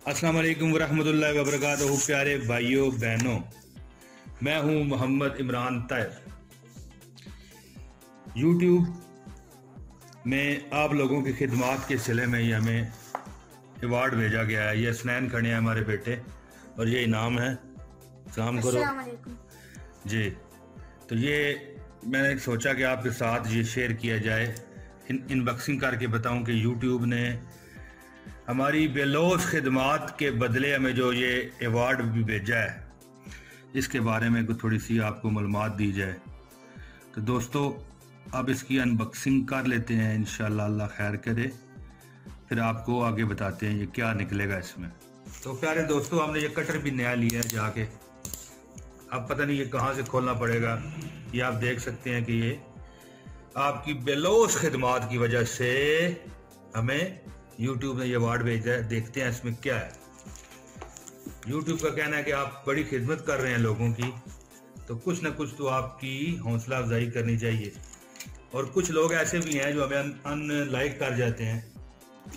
अस्सलाम वालेकुम वरहमतुल्लाहि वबरकातुहू। प्यारे भाइयों बहनों, मैं हूं मोहम्मद इमरान ताहिर। यूट्यूब में आप लोगों की खिदमत के सिले में ही हमें अवार्ड भेजा गया है। ये स्नैन खड़े हैं हमारे बेटे और ये इनाम है। सलाम करो। अस्सलाम वालेकुम जी, तो ये मैंने सोचा कि आपके साथ ये शेयर किया जाए, अनबॉक्सिंग करके बताऊं कि यूट्यूब ने हमारी बेलौस खिदमात के बदले हमें जो ये अवार्ड भी भेजा है, इसके बारे में कुछ थोड़ी सी आपको मालूमात दी जाए। तो दोस्तों, अब इसकी अनबॉक्सिंग कर लेते हैं, इंशाल्लाह अल्लाह खैर करे, फिर आपको आगे बताते हैं ये क्या निकलेगा इसमें। तो प्यारे दोस्तों, हमने ये कटर भी नया लिया है जाके। अब पता नहीं ये कहाँ से खोलना पड़ेगा। ये आप देख सकते हैं कि ये आपकी बेलौस खिदमात की वजह से हमें यूट्यूब ने ये अवार्ड भेजा है। देखते हैं इसमें क्या है। यूट्यूब का कहना है कि आप बड़ी खिदमत कर रहे हैं लोगों की, तो कुछ ना कुछ तो आपकी हौसला अफजाई करनी चाहिए। और कुछ लोग ऐसे भी हैं जो हमें अनलाइक कर जाते हैं।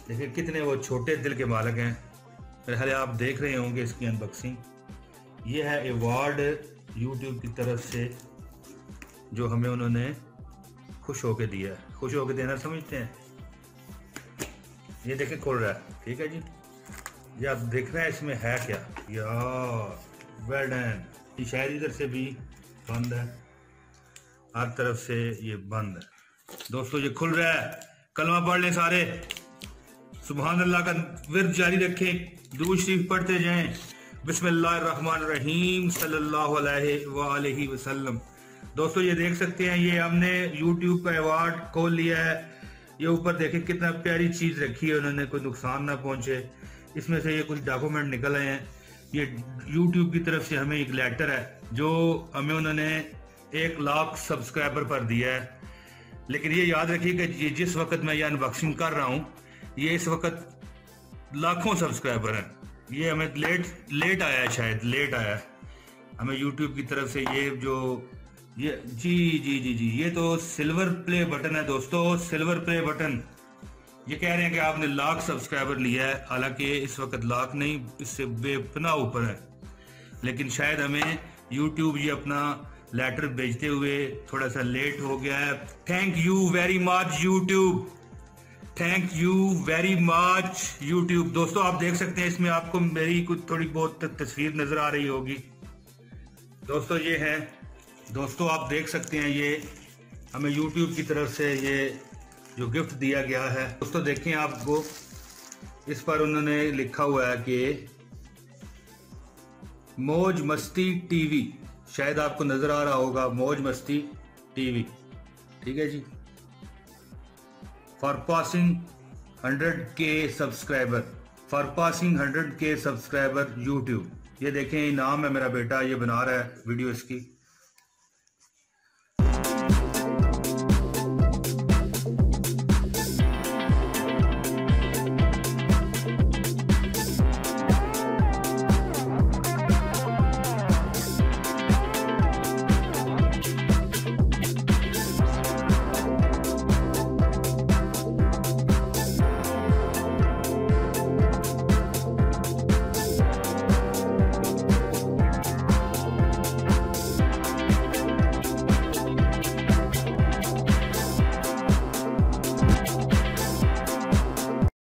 देखिए कितने वो छोटे दिल के मालिक हैं। मेरे ख्याल आप देख रहे होंगे इसकी अनबॉक्सिंग। ये है अवार्ड यूट्यूब की तरफ से जो हमें उन्होंने खुश होके दिया है। खुश होके देना समझते हैं। ये देखें खोल रहा है, ठीक है जी। ये आप देख रहे हैं इसमें है क्या। यार वेल डन। ये शायद इधर से भी बंद है, हर तरफ से ये बंद है। दोस्तों ये खुल रहा है। कलमा पढ़ लें सारे, सुभान अल्लाह का विर्द जारी रखें, दुरूद शरीफ पढ़ते जाएं। बिस्मिल्लाहिर्रहमानिर्रहीम सल्लल्लाहु अलैहि वसल्लम। दोस्तों ये देख सकते हैं, ये हमने यूट्यूब का अवार्ड खोल लिया है। ये ऊपर देखें कितना प्यारी चीज रखी है उन्होंने, कोई नुकसान ना पहुंचे। इसमें से ये कुछ डॉक्यूमेंट निकल आए हैं। ये यूट्यूब की तरफ से हमें एक लेटर है जो हमें उन्होंने 1 लाख सब्सक्राइबर पर दिया है। लेकिन ये याद रखिए कि जिस वक्त मैं ये अनबॉक्सिंग कर रहा हूँ, ये इस वक्त लाखों सब्सक्राइबर हैं। ये हमें लेट आया है, शायद लेट आया है हमें यूट्यूब की तरफ से। ये जो ये जी जी जी जी ये तो सिल्वर प्ले बटन है दोस्तों, सिल्वर प्ले बटन। ये कह रहे हैं कि आपने लाख सब्सक्राइबर लिया है, हालांकि इस वक्त लाख नहीं, इससे बेपना ऊपर है। लेकिन शायद हमें यूट्यूब ये अपना लेटर भेजते हुए थोड़ा सा लेट हो गया है। Thank you very much YouTube, thank you very much YouTube. दोस्तों आप देख सकते हैं इसमें आपको मेरी कुछ थोड़ी बहुत तस्वीर नजर आ रही होगी। दोस्तों ये है, दोस्तों आप देख सकते हैं ये हमें यूट्यूब की तरफ से ये जो गिफ्ट दिया गया है। दोस्तों देखें, आपको इस पर उन्होंने लिखा हुआ है कि मौज मस्ती टीवी, शायद आपको नजर आ रहा होगा, मौज मस्ती टीवी, ठीक है जी। For passing 100K subscriber, for passing 100K subscriber YouTube. ये देखें इनाम है, मेरा बेटा ये बना रहा है वीडियो इसकी।